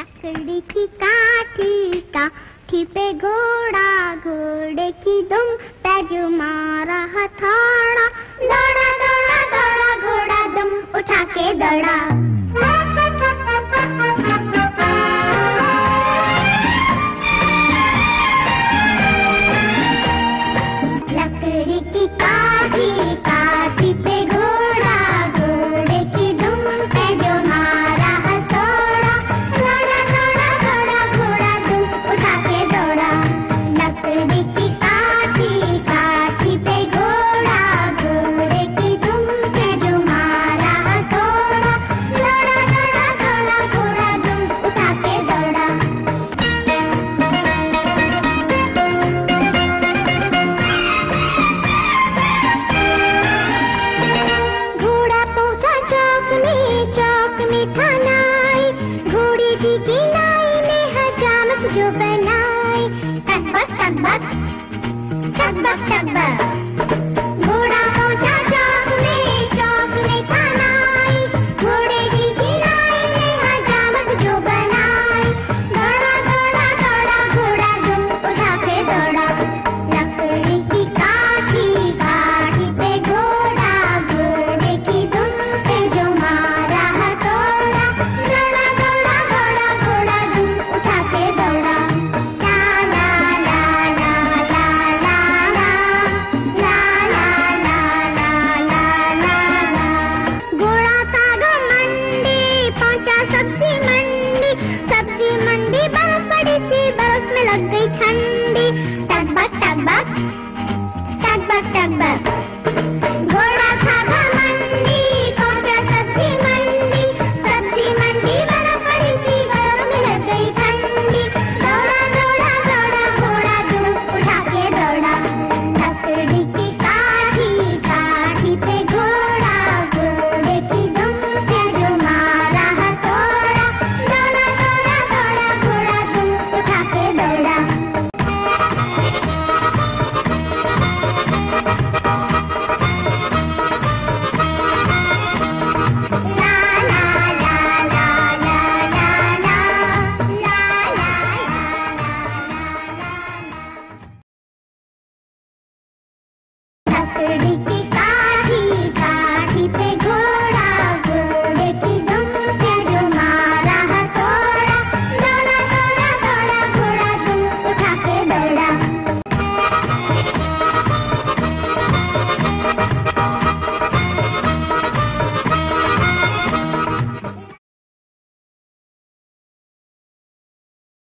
लकड़ी की काठी काठी पे घोड़ा, घोड़े की दुम पे जो मारा हथौड़ा। दौड़ा दौड़ा दौड़ा घोड़ा दुम उठा के दौड़ा। लकड़ी की काठी काठी पे घोड़ा, घोड़े की दुम पे जो मारा हथौड़ा। दौड़ा दौड़ा दौड़ा घोड़ा दुम उठा के दौड़ा। लकड़ी की काठी काठी पे घोड़ा, घोड़े की दुम पे जो मारा हथौड़ा। दौड़ा दौड़ा दौड़ा घोड़ा दुम उठा के दौड़ा। घोड़ा पहुंचा चौक में थाना आई। घोड़ी जी की नाई ने हजामत जो बनाई। टकबक टकबक टकबक टकबक